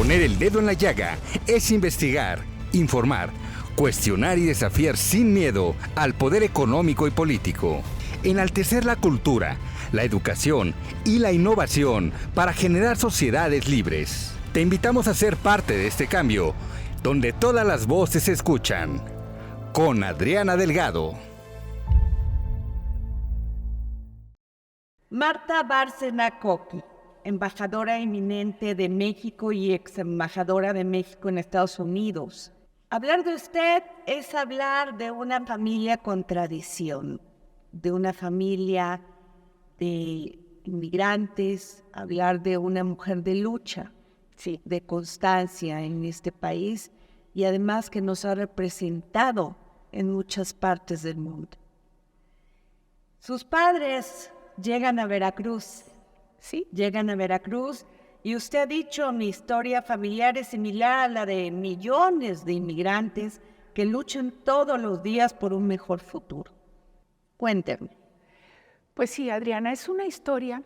Poner el dedo en la llaga es investigar, informar, cuestionar y desafiar sin miedo al poder económico y político. Enaltecer la cultura, la educación y la innovación para generar sociedades libres. Te invitamos a ser parte de este cambio, donde todas las voces se escuchan. Con Adriana Delgado. Marta Bárcena Coqui, embajadora eminente de México y ex embajadora de México en Estados Unidos. Hablar de usted es hablar de una familia con tradición, de una familia de inmigrantes, hablar de una mujer de lucha, sí, de constancia en este país y además que nos ha representado en muchas partes del mundo. Sus padres llegan a Veracruz, ¿sí? Llegan a Veracruz y usted ha dicho, mi historia familiar es similar a la de millones de inmigrantes que luchan todos los días por un mejor futuro. Cuénteme. Pues sí, Adriana, es una historia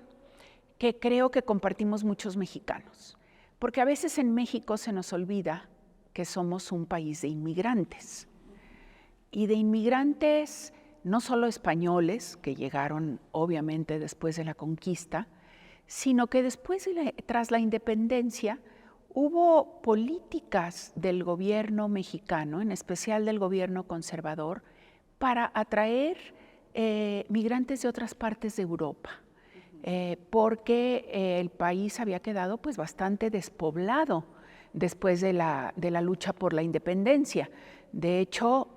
que creo que compartimos muchos mexicanos, porque a veces en México se nos olvida que somos un país de inmigrantes, y de inmigrantes no solo españoles, que llegaron obviamente después de la conquista, sino que después, tras la independencia, hubo políticas del gobierno mexicano, en especial del gobierno conservador, para atraer migrantes de otras partes de Europa, porque el país había quedado pues bastante despoblado después de la lucha por la independencia. De hecho,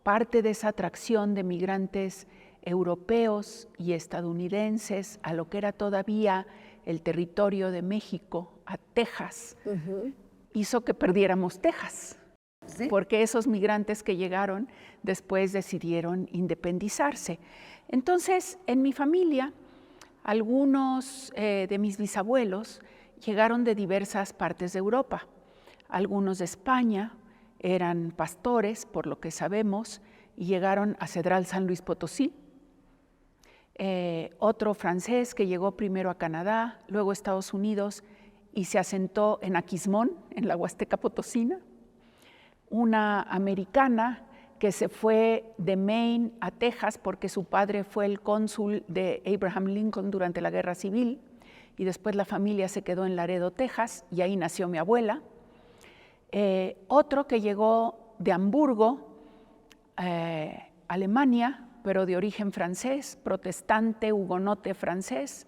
parte de esa atracción de migrantes europeos y estadounidenses a lo que era todavía el territorio de México, a Texas, hizo que perdiéramos Texas. ¿Sí? Porque esos migrantes que llegaron después decidieron independizarse. Entonces, en mi familia, algunos de mis bisabuelos llegaron de diversas partes de Europa. Algunos de España, eran pastores, por lo que sabemos, y llegaron a Cedral San Luis Potosí. Otro francés que llegó primero a Canadá, luego a Estados Unidos y se asentó en Aquismón, en la Huasteca Potosina. Una americana que se fue de Maine a Texas porque su padre fue el cónsul de Abraham Lincoln durante la Guerra Civil, y después la familia se quedó en Laredo, Texas, y ahí nació mi abuela. Otro que llegó de Hamburgo, Alemania, pero de origen francés, protestante, hugonote francés,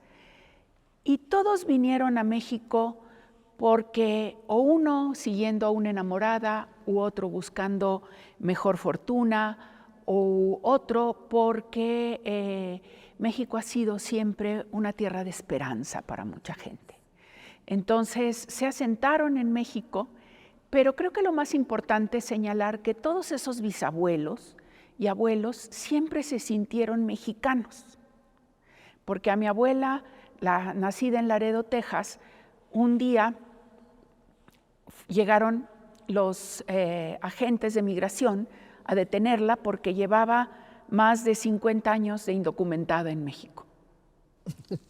y todos vinieron a México porque o uno siguiendo a una enamorada, u otro buscando mejor fortuna, o otro porque México ha sido siempre una tierra de esperanza para mucha gente. Entonces se asentaron en México, pero creo que lo más importante es señalar que todos esos bisabuelos y abuelos siempre se sintieron mexicanos, porque a mi abuela, nacida en Laredo, Texas, un día llegaron los agentes de migración a detenerla porque llevaba más de 50 años de indocumentada en México.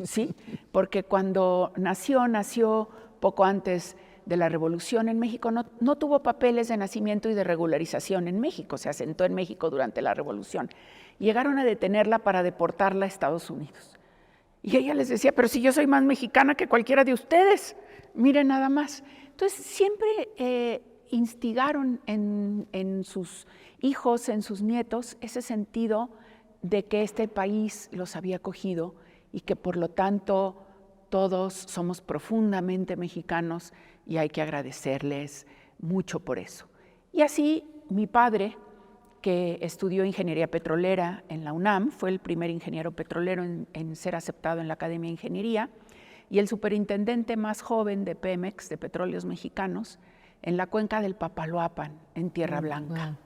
¿Sí? Porque cuando nació poco antes de la Revolución en México, no tuvo papeles de nacimiento y de regularización en México, se asentó en México durante la Revolución. Llegaron a detenerla para deportarla a Estados Unidos. Y ella les decía, pero si yo soy más mexicana que cualquiera de ustedes, miren nada más. Entonces siempre instigaron en sus hijos, en sus nietos, ese sentido de que este país los había acogido y que por lo tanto todos somos profundamente mexicanos y hay que agradecerles mucho por eso. Y así mi padre, que estudió ingeniería petrolera en la UNAM, fue el primer ingeniero petrolero en ser aceptado en la Academia de Ingeniería, y el superintendente más joven de Pemex, de Petróleos Mexicanos, en la cuenca del Papaloapan, en Tierra Blanca.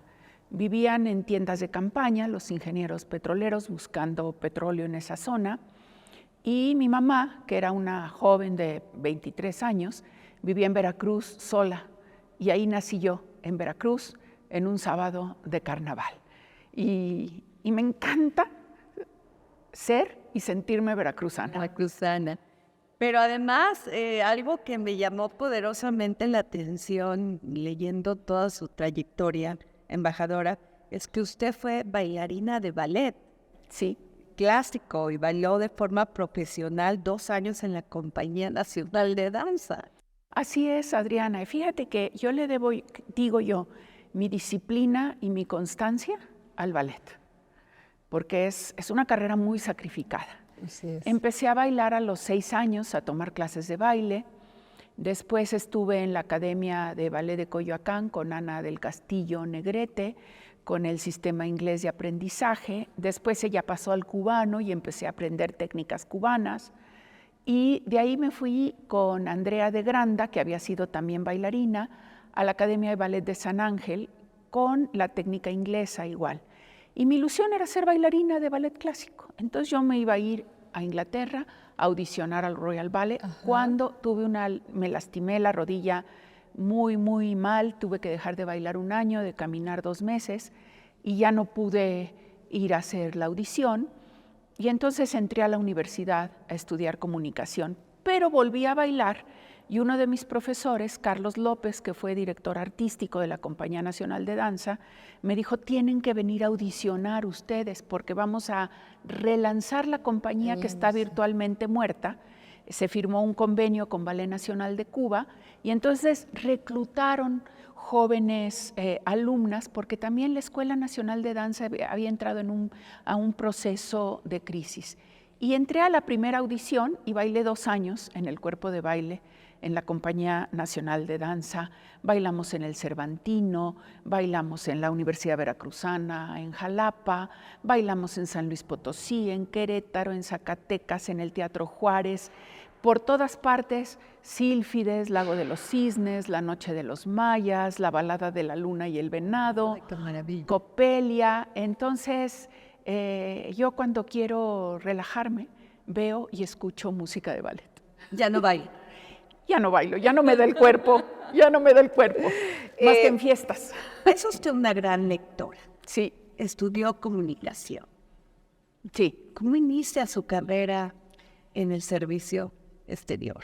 Vivían en tiendas de campaña los ingenieros petroleros buscando petróleo en esa zona, y mi mamá, que era una joven de 23 años, vivía en Veracruz sola, y ahí nací yo, en Veracruz, en un sábado de carnaval. Y me encanta ser y sentirme veracruzana. Veracruzana. Pero además, algo que me llamó poderosamente la atención leyendo toda su trayectoria, embajadora, es que usted fue bailarina de ballet. Sí. Clásico y bailó de forma profesional 2 años en la Compañía Nacional de Danza. Así es, Adriana. Y fíjate que yo le debo, digo yo, mi disciplina y mi constancia al ballet, porque es una carrera muy sacrificada. Así es. Empecé a bailar a los 6 años, a tomar clases de baile. Después estuve en la Academia de Ballet de Coyoacán con Ana del Castillo Negrete, con el sistema inglés de aprendizaje. Después ella pasó al cubano y empecé a aprender técnicas cubanas. Y de ahí me fui con Andrea de Granda, que había sido también bailarina, a la Academia de Ballet de San Ángel, con la técnica inglesa igual. Y mi ilusión era ser bailarina de ballet clásico. Entonces yo me iba a ir a Inglaterra a audicionar al Royal Ballet. Ajá. Cuando me lastimé la rodilla muy, muy mal, tuve que dejar de bailar 1 año, de caminar 2 meses, y ya no pude ir a hacer la audición. Y entonces entré a la universidad a estudiar comunicación, pero volví a bailar, y uno de mis profesores, Carlos López, que fue director artístico de la Compañía Nacional de Danza, me dijo, tienen que venir a audicionar ustedes porque vamos a relanzar la compañía que está virtualmente muerta. Se firmó un convenio con Ballet Nacional de Cuba y entonces reclutaron jóvenes alumnas, porque también la Escuela Nacional de Danza había entrado a un proceso de crisis. Y entré a la primera audición y bailé 2 años en el cuerpo de baile en la Compañía Nacional de Danza. Bailamos en el Cervantino, bailamos en la Universidad Veracruzana, en Jalapa, bailamos en San Luis Potosí, en Querétaro, en Zacatecas, en el Teatro Juárez. Por todas partes, Sílfides, Lago de los Cisnes, La Noche de los Mayas, La Balada de la Luna y el Venado, ¡ay, qué maravilla! Coppelia. Entonces, yo cuando quiero relajarme, veo y escucho música de ballet. Ya no bailo. Ya no bailo, ya no me da el cuerpo, más que en fiestas. Es usted una gran lectora. Sí. Estudió comunicación. Sí. ¿Cómo inicia su carrera en el servicio exterior?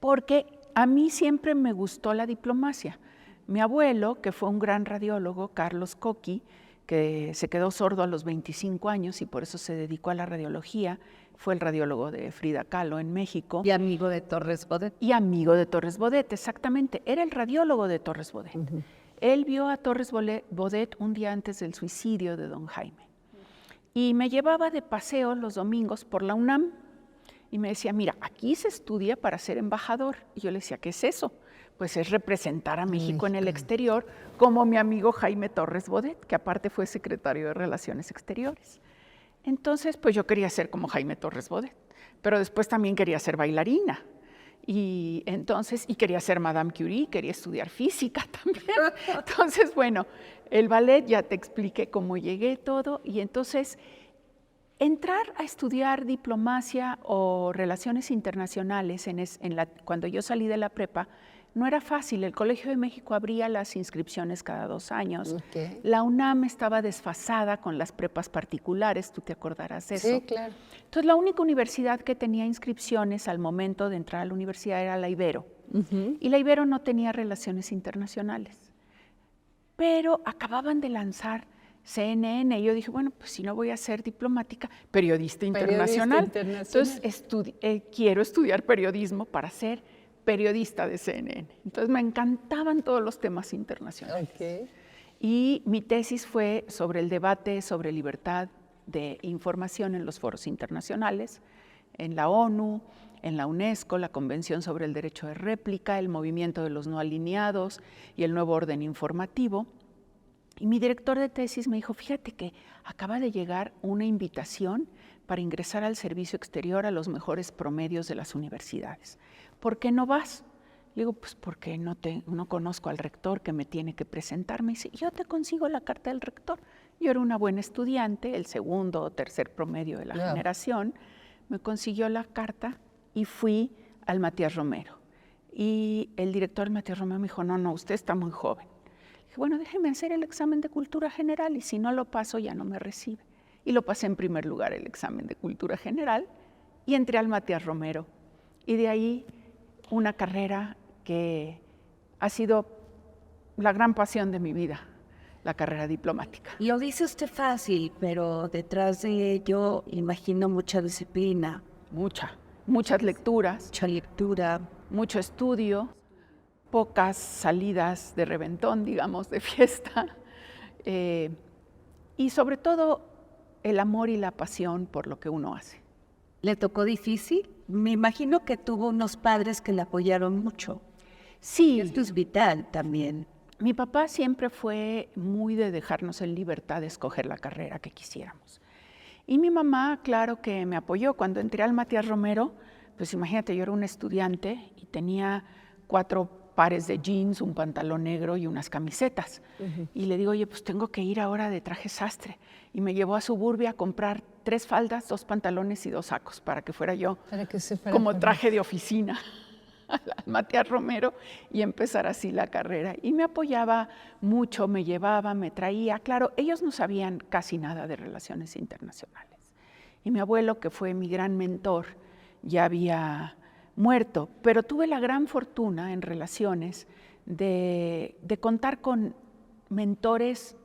Porque a mí siempre me gustó la diplomacia. Mi abuelo, que fue un gran radiólogo, Carlos Coqui, que se quedó sordo a los 25 años y por eso se dedicó a la radiología, fue el radiólogo de Frida Kahlo en México. Y amigo de Torres Bodet. Y amigo de Torres Bodet, exactamente. Era el radiólogo de Torres Bodet. Él vio a Torres Bodet un día antes del suicidio de don Jaime. Y me llevaba de paseo los domingos por la UNAM y me decía, mira, aquí se estudia para ser embajador. Y yo le decía, ¿qué es eso? Pues es representar a México en el exterior, como mi amigo Jaime Torres Bodet, que aparte fue secretario de Relaciones Exteriores. Entonces, pues yo quería ser como Jaime Torres Bodet, pero después también quería ser bailarina. Y quería ser Madame Curie, quería estudiar física también. Entonces, bueno, el ballet, ya te expliqué cómo llegué todo, y entonces entrar a estudiar diplomacia o relaciones internacionales cuando yo salí de la prepa no era fácil. El Colegio de México abría las inscripciones cada 2 años. Okay. La UNAM estaba desfasada con las prepas particulares, tú te acordarás de eso. Sí, claro. Entonces, la única universidad que tenía inscripciones al momento de entrar a la universidad era la Ibero. Y la Ibero no tenía relaciones internacionales. Pero acababan de lanzar CNN y yo dije, bueno, pues si no voy a ser diplomática, periodista internacional. Entonces, quiero estudiar periodismo para ser periodista de CNN. Entonces me encantaban todos los temas internacionales. Okay. Y mi tesis fue sobre el debate sobre libertad de información en los foros internacionales, en la ONU, en la UNESCO, la Convención sobre el Derecho de Réplica, el movimiento de los no alineados y el nuevo orden informativo. Y mi director de tesis me dijo, fíjate que acaba de llegar una invitación para ingresar al servicio exterior a los mejores promedios de las universidades. ¿Por qué no vas? Le digo, pues porque no conozco al rector que me tiene que presentar. Me dice, yo te consigo la carta del rector. Yo era una buena estudiante, el 2º o 3er promedio de la generación. Me consiguió la carta y fui al Matías Romero. Y el director del Matías Romero me dijo, no, usted está muy joven. Le dije, bueno, déjeme hacer el examen de cultura general y si no lo paso ya no me recibe. Y lo pasé en primer lugar el examen de cultura general y entré al Matías Romero. y de ahí una carrera que ha sido la gran pasión de mi vida, la carrera diplomática. Lo dice usted fácil, pero detrás de ello imagino mucha disciplina. Muchas lecturas, Mucha lectura. mucho estudio, pocas salidas de reventón, digamos, de fiesta, y sobre todo el amor y la pasión por lo que uno hace. ¿Le tocó difícil? Me imagino que tuvo unos padres que le apoyaron mucho. Sí, Esto es vital también. mi papá siempre fue muy de dejarnos en libertad de escoger la carrera que quisiéramos. Y mi mamá, claro que me apoyó. Cuando entré al Matías Romero, pues imagínate, yo era una estudiante y tenía 4 pares de jeans, un pantalón negro y unas camisetas. Y le digo, oye, pues tengo que ir ahora de traje sastre. Y me llevó a Suburbia a comprar 3 faldas, 2 pantalones y 2 sacos para que fuera yo como traje de oficina al Matías Romero y empezar así la carrera. Y me apoyaba mucho, me llevaba, me traía. Claro, ellos no sabían casi nada de relaciones internacionales. Y mi abuelo, que fue mi gran mentor, ya había muerto, pero tuve la gran fortuna en relaciones de contar con mentores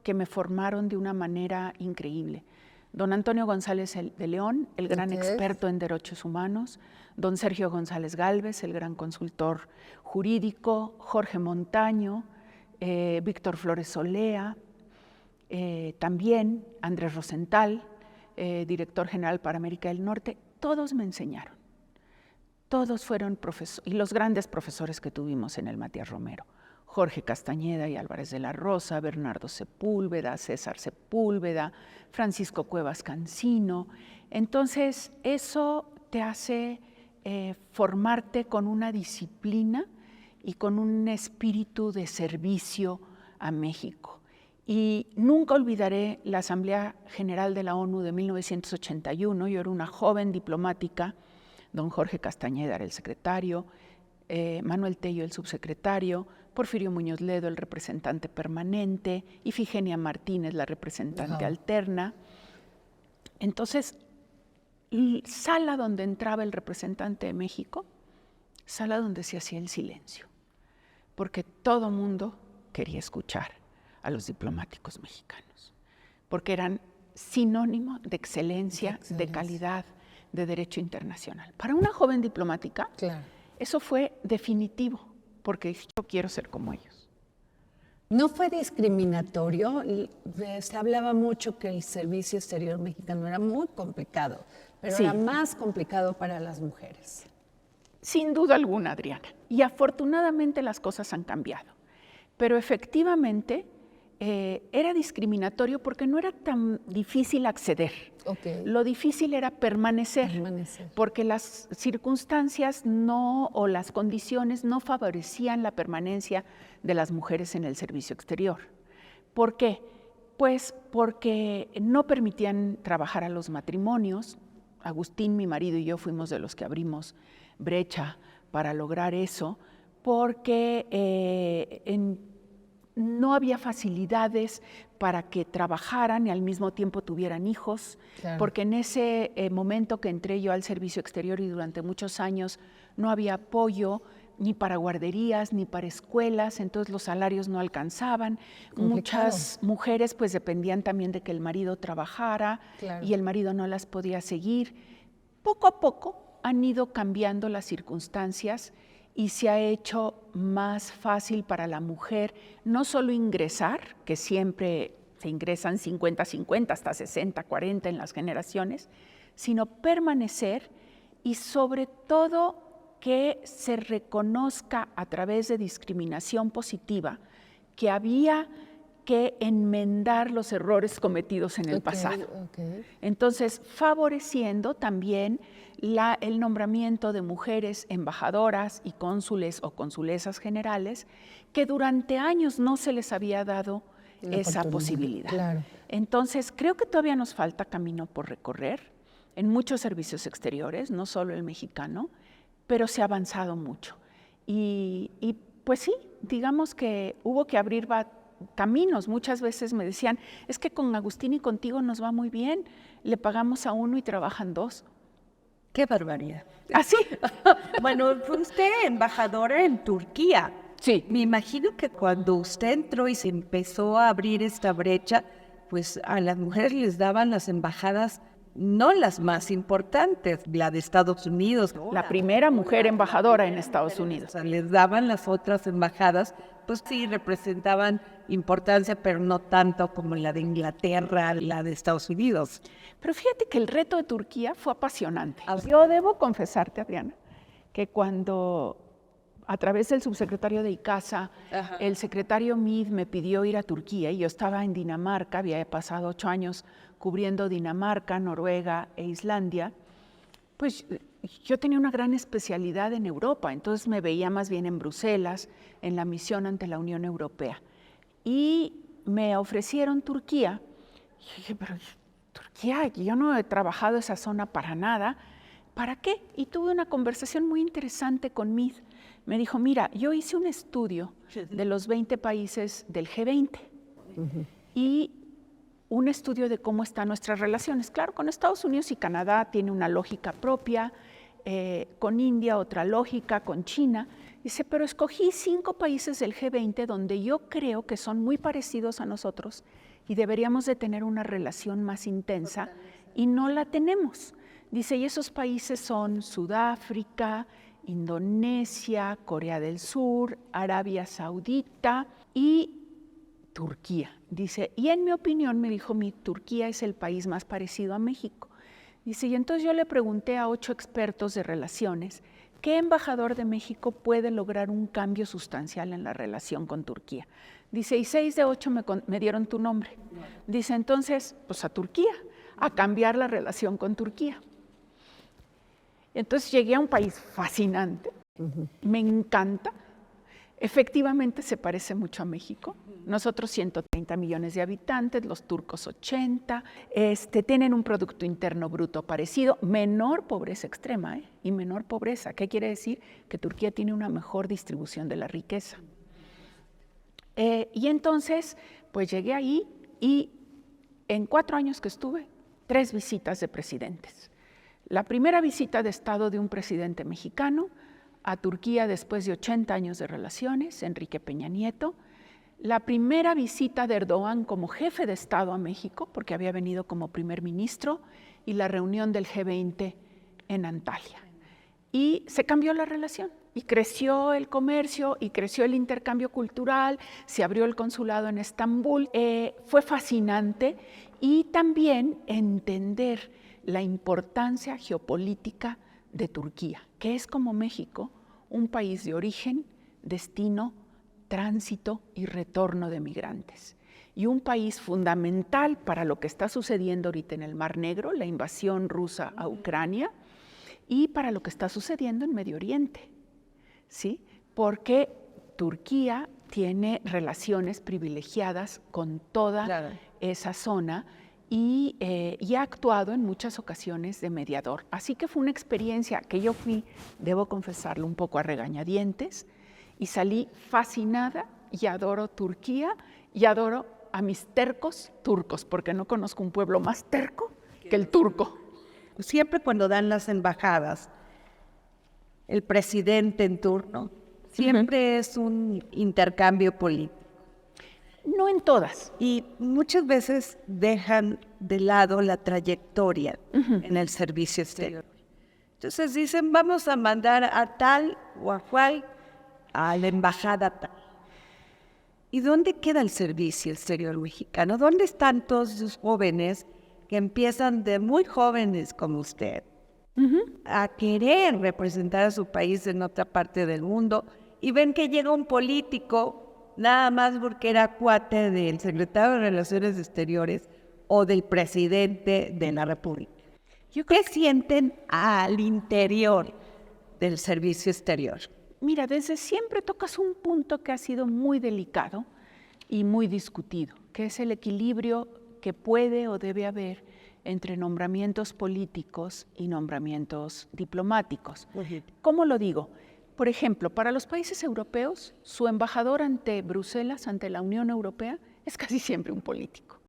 que me formaron de una manera increíble. Don Antonio González de León, el gran experto en derechos humanos, don Sergio González Gálvez, el gran consultor jurídico, Jorge Montaño, Víctor Flores Solea, también Andrés Rosenthal, director general para América del Norte, todos me enseñaron. Todos fueron profesores, y los grandes profesores que tuvimos en el Matías Romero, Jorge Castañeda y Álvarez de la Rosa, Bernardo Sepúlveda, César Sepúlveda, Francisco Cuevas Cancino. Entonces, eso te hace formarte con una disciplina y con un espíritu de servicio a México. Y nunca olvidaré la Asamblea General de la ONU de 1981. Yo era una joven diplomática. Don Jorge Castañeda era el secretario, Manuel Tello el subsecretario, Porfirio Muñoz Ledo el representante permanente, Ifigenia Martínez la representante alterna. Entonces, sala donde entraba el representante de México, sala donde se hacía el silencio, porque todo mundo quería escuchar a los diplomáticos mexicanos, porque eran sinónimo de excelencia, de calidad, de derecho internacional. Para una joven diplomática, eso fue definitivo, porque yo quiero ser como ellos. ¿No fue discriminatorio? Se hablaba mucho que el servicio exterior mexicano era muy complicado, pero era más complicado para las mujeres. Sin duda alguna, Adriana. Y afortunadamente las cosas han cambiado. Pero efectivamente era discriminatorio porque no era tan difícil acceder. Lo difícil era permanecer, porque las circunstancias o las condiciones no favorecían la permanencia de las mujeres en el servicio exterior. ¿Por qué? Pues porque no permitían trabajar a los matrimonios. Agustín, mi marido, y yo fuimos de los que abrimos brecha para lograr eso, porque no había facilidades para que trabajaran y al mismo tiempo tuvieran hijos, porque en ese momento que entré yo al servicio exterior y durante muchos años no había apoyo ni para guarderías ni para escuelas, entonces los salarios no alcanzaban. Muchas mujeres pues dependían también de que el marido trabajara y el marido no las podía seguir. Poco a poco han ido cambiando las circunstancias y se ha hecho más fácil para la mujer no solo ingresar, que siempre se ingresan 50-50 hasta 60-40 en las generaciones, sino permanecer y sobre todo que se reconozca a través de discriminación positiva que había que enmendar los errores cometidos en el pasado. Entonces, favoreciendo también el nombramiento de mujeres embajadoras y cónsules o consulesas generales, que durante años no se les había dado esa posibilidad. Entonces, creo que todavía nos falta camino por recorrer en muchos servicios exteriores, no solo el mexicano, pero se ha avanzado mucho. Y pues sí, digamos que hubo que abrir caminos. Muchas veces me decían, es que con Agustín y contigo nos va muy bien, le pagamos a uno y trabajan 2. ¡Qué barbaridad! ¿Ah, sí? Bueno, fue usted embajadora en Turquía. Sí. Me imagino que cuando usted entró y se empezó a abrir esta brecha, pues a las mujeres les daban las embajadas, no las más importantes, la de Estados Unidos. La primera mujer embajadora en Estados O Unidos. sea, les daban las otras embajadas, pues sí, representaban importancia, pero no tanto como la de Inglaterra, la de Estados Unidos. Pero fíjate que el reto de Turquía fue apasionante. Yo debo confesarte, Adriana, que cuando a través del subsecretario de ICASA, el secretario Meade me pidió ir a Turquía y yo estaba en Dinamarca, había pasado 8 años cubriendo Dinamarca, Noruega e Islandia, pues yo tenía una gran especialidad en Europa, entonces me veía más bien en Bruselas, en la misión ante la Unión Europea. Y me ofrecieron Turquía. Y dije, pero Turquía, yo no he trabajado esa zona para nada, ¿para qué? Y tuve una conversación muy interesante con Meade. Me dijo, mira, yo hice un estudio de los 20 países del G20 y un estudio de cómo están nuestras relaciones. Claro, con Estados Unidos y Canadá tiene una lógica propia, con India otra lógica, con China. Dice, pero escogí 5 países del G20 donde yo creo que son muy parecidos a nosotros y deberíamos de tener una relación más intensa y no la tenemos. Dice, y esos países son Sudáfrica, Indonesia, Corea del Sur, Arabia Saudita y Turquía. Dice, y en mi opinión, me dijo, Turquía es el país más parecido a México. Dice, y entonces yo le pregunté a 8 expertos de relaciones, ¿qué embajador de México puede lograr un cambio sustancial en la relación con Turquía? Dice, y 6 de 8 me dieron tu nombre. Dice, entonces, pues a Turquía, a cambiar la relación con Turquía. Entonces llegué a un país fascinante, me encanta, efectivamente se parece mucho a México, nosotros 130 millones de habitantes, los turcos 80, tienen un Producto Interno Bruto parecido, menor pobreza extrema y menor pobreza. ¿Qué quiere decir? Que Turquía tiene una mejor distribución de la riqueza. Y entonces, pues llegué ahí y en 4 años que estuve, 3 visitas de presidentes. La primera visita de Estado de un presidente mexicano a Turquía después de 80 años de relaciones, Enrique Peña Nieto. La primera visita de Erdogan como jefe de Estado a México, porque había venido como primer ministro, y la reunión del G20 en Antalya. Y se cambió la relación, y creció el comercio, y creció el intercambio cultural, se abrió el consulado en Estambul. Fue fascinante, y también entender la importancia geopolítica de Turquía, que es como México, un país de origen, destino, tránsito y retorno de migrantes. Y un país fundamental para lo que está sucediendo ahorita en el Mar Negro, la invasión rusa a Ucrania, y para lo que está sucediendo en Medio Oriente, ¿sí? Porque Turquía tiene relaciones privilegiadas con toda esa zona, y ha actuado en muchas ocasiones de mediador. Así que fue una experiencia que yo fui, debo confesarlo, un poco a regañadientes, y salí fascinada y adoro Turquía y adoro a mis tercos turcos, porque no conozco un pueblo más terco que el turco. Siempre cuando dan las embajadas, el presidente en turno, siempre es un intercambio político. No en todas. Y muchas veces dejan de lado la trayectoria en el servicio exterior. Entonces dicen, vamos a mandar a tal o a cual a la embajada tal. ¿Y dónde queda el servicio exterior mexicano? ¿Dónde están todos esos jóvenes que empiezan de muy jóvenes como usted a querer representar a su país en otra parte del mundo y ven que llega un político nada más porque era cuate del secretario de Relaciones Exteriores o del presidente de la República? ¿Qué sienten al interior del servicio exterior? Mira, desde siempre tocas un punto que ha sido muy delicado y muy discutido, que es el equilibrio que puede o debe haber entre nombramientos políticos y nombramientos diplomáticos. ¿Cómo lo digo? Por ejemplo, para los países europeos, su embajador ante Bruselas, ante la Unión Europea, es casi siempre un político.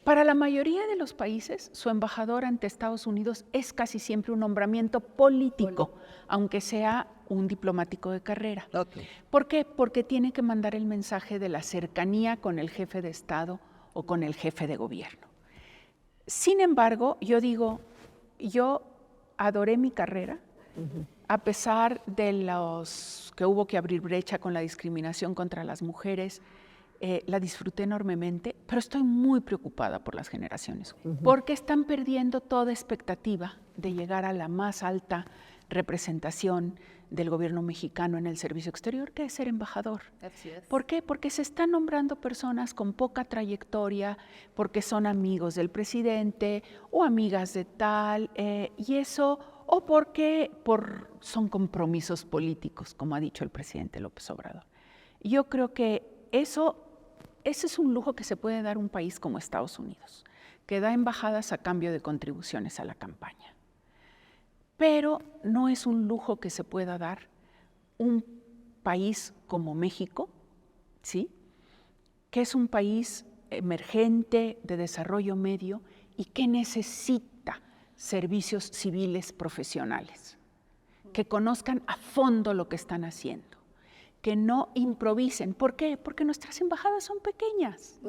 Para la mayoría de los países, su embajador ante Estados Unidos es casi siempre un nombramiento político, aunque sea un diplomático de carrera. Okay. ¿Por qué? Porque tiene que mandar el mensaje de la cercanía con el jefe de Estado o con el jefe de gobierno. Sin embargo, yo digo, yo adoré mi carrera, a pesar de los que hubo que abrir brecha con la discriminación contra las mujeres, la disfruté enormemente, pero estoy muy preocupada por las generaciones, porque están perdiendo toda expectativa de llegar a la más alta representación del gobierno mexicano en el servicio exterior, que es ser embajador. Así es. ¿Por qué? Porque se están nombrando personas con poca trayectoria, porque son amigos del presidente o amigas de tal, y eso, o porque son compromisos políticos, como ha dicho el presidente López Obrador. Yo creo que ese es un lujo que se puede dar un país como Estados Unidos, que da embajadas a cambio de contribuciones a la campaña. Pero no es un lujo que se pueda dar un país como México, ¿sí? Que es un país emergente, de desarrollo medio y que necesita servicios civiles profesionales, que conozcan a fondo lo que están haciendo, que no improvisen. ¿Por qué? Porque nuestras embajadas son pequeñas.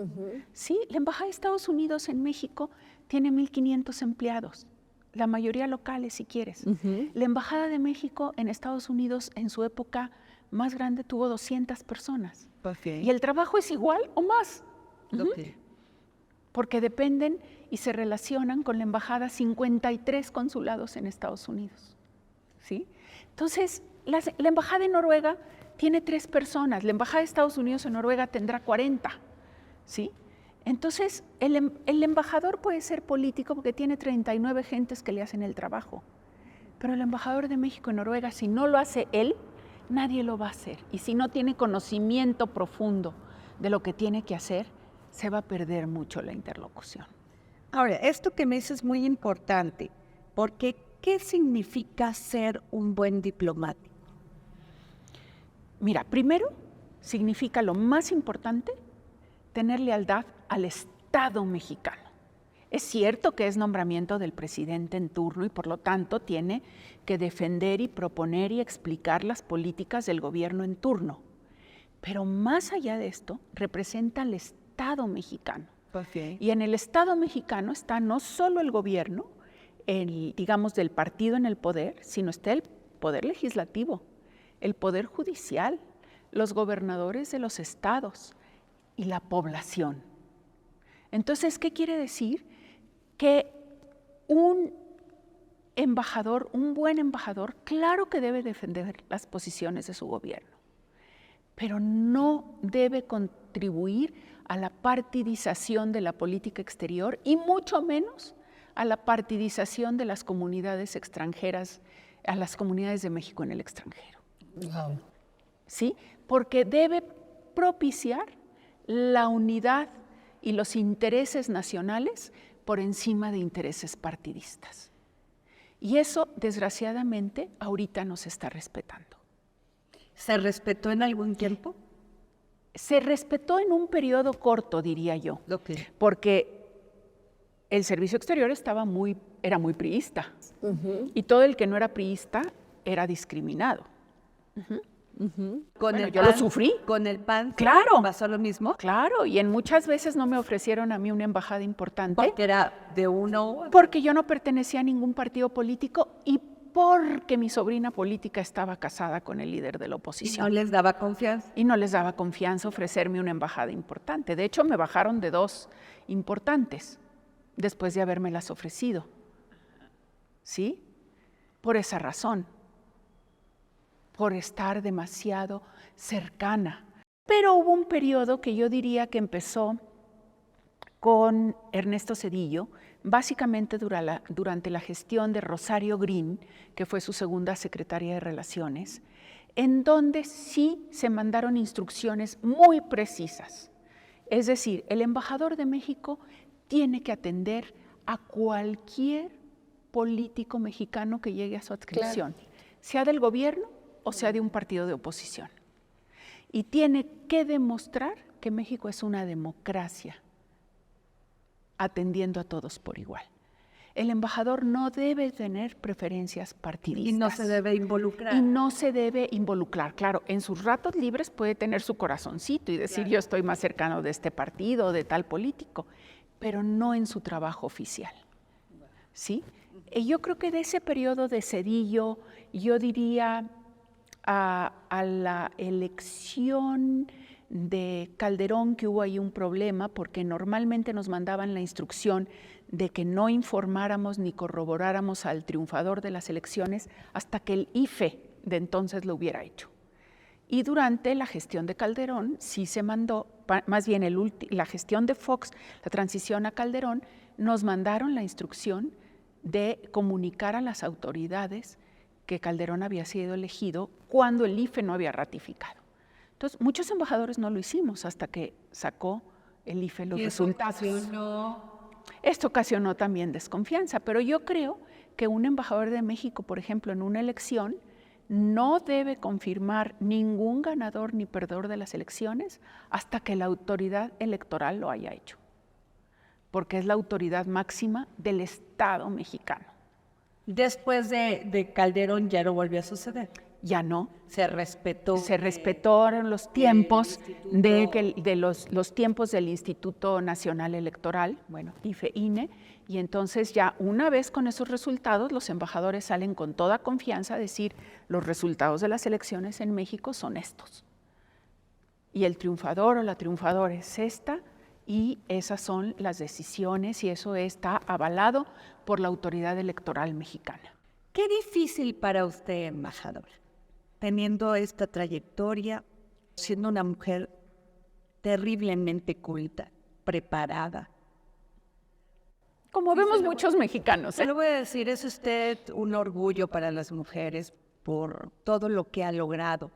¿Sí? La Embajada de Estados Unidos en México tiene 1,500 empleados. La mayoría locales, si quieres. La Embajada de México en Estados Unidos, en su época más grande, tuvo 200 personas. Okay. Y el trabajo es igual o más. Okay. Porque dependen y se relacionan con la Embajada 53 consulados en Estados Unidos. ¿Sí? Entonces, la Embajada de Noruega tiene 3 personas. La Embajada de Estados Unidos en Noruega tendrá 40. ¿Sí? Entonces, el embajador puede ser político porque tiene 39 gentes que le hacen el trabajo. Pero el embajador de México en Noruega, si no lo hace él, nadie lo va a hacer. Y si no tiene conocimiento profundo de lo que tiene que hacer, se va a perder mucho la interlocución. Ahora, esto que me dices es muy importante, porque ¿qué significa ser un buen diplomático? Mira, primero, significa lo más importante, tener lealtad al Estado mexicano. Es cierto que es nombramiento del presidente en turno y por lo tanto tiene que defender y proponer y explicar las políticas del gobierno en turno. Pero más allá de esto, representa al Estado mexicano. Okay. Y en el Estado mexicano está no solo el gobierno, digamos, del partido en el poder, sino está el poder legislativo, el poder judicial, los gobernadores de los estados y la población. Entonces, ¿qué quiere decir? Que un embajador, un buen embajador, claro que debe defender las posiciones de su gobierno, pero no debe contribuir a la partidización de la política exterior y mucho menos a la partidización de las comunidades extranjeras, a las comunidades de México en el extranjero. Wow. ¿Sí? Porque debe propiciar la unidad y los intereses nacionales por encima de intereses partidistas. Y eso, desgraciadamente, ahorita no se está respetando. ¿Se respetó en algún tiempo? Se respetó en un periodo corto, diría yo, Okay. porque el servicio exterior era muy priista, y todo el que no era priista era discriminado. Yo lo sufrí. ¿Con el PAN? Claro. ¿Pasó lo mismo? Claro, y en muchas veces no me ofrecieron a mí una embajada importante. Porque era de uno. Porque yo no pertenecía a ningún partido político y porque mi sobrina política estaba casada con el líder de la ¿Y oposición. no les daba confianza? Y no les daba confianza ofrecerme una embajada importante. De hecho, me bajaron de 2 importantes después de habérmelas ofrecido. ¿Sí? Por esa razón. Por estar demasiado cercana. Pero hubo un periodo que yo diría que empezó con Ernesto Zedillo, básicamente durante la gestión de Rosario Green, que fue su segunda secretaria de Relaciones, en donde sí se mandaron instrucciones muy precisas. Es decir, el embajador de México tiene que atender a cualquier político mexicano que llegue a su adscripción, claro, sea del gobierno o sea de un partido de oposición. Y tiene que demostrar que México es una democracia atendiendo a todos por igual. El embajador no debe tener preferencias partidistas. Y no se debe involucrar. Y no se debe involucrar. Claro, en sus ratos libres puede tener su corazoncito y decir, yo estoy más cercano de este partido o de tal político, pero no en su trabajo oficial. ¿Sí? Y yo creo que de ese periodo de Zedillo, yo diría a la elección de Calderón, que hubo ahí un problema, porque normalmente nos mandaban la instrucción de que no informáramos ni corroboráramos al triunfador de las elecciones hasta que el IFE de entonces lo hubiera hecho. Y durante la gestión de Calderón sí se mandó, más bien la gestión de Fox, la transición a Calderón, nos mandaron la instrucción de comunicar a las autoridades que Calderón había sido elegido cuando el IFE no había ratificado. Entonces, muchos embajadores no lo hicimos hasta que sacó el IFE los resultados. Esto ocasionó también desconfianza, pero yo creo que un embajador de México, por ejemplo, en una elección, no debe confirmar ningún ganador ni perdedor de las elecciones hasta que la autoridad electoral lo haya hecho, porque es la autoridad máxima del Estado mexicano. Después de Calderón ya no volvió a suceder. Ya no. Se respetó. Se respetaron los tiempos los tiempos del Instituto Nacional Electoral, bueno, IFE, INE, y entonces ya una vez con esos resultados, los embajadores salen con toda confianza a decir, los resultados de las elecciones en México son estos. Y el triunfador o la triunfadora es esta, y esas son las decisiones, y eso está avalado por la autoridad electoral mexicana. Qué difícil para usted, embajadora, teniendo esta trayectoria, siendo una mujer terriblemente culta, preparada. Como vemos muchos mexicanos. Se lo voy a decir, es usted un orgullo para las mujeres por todo lo que ha logrado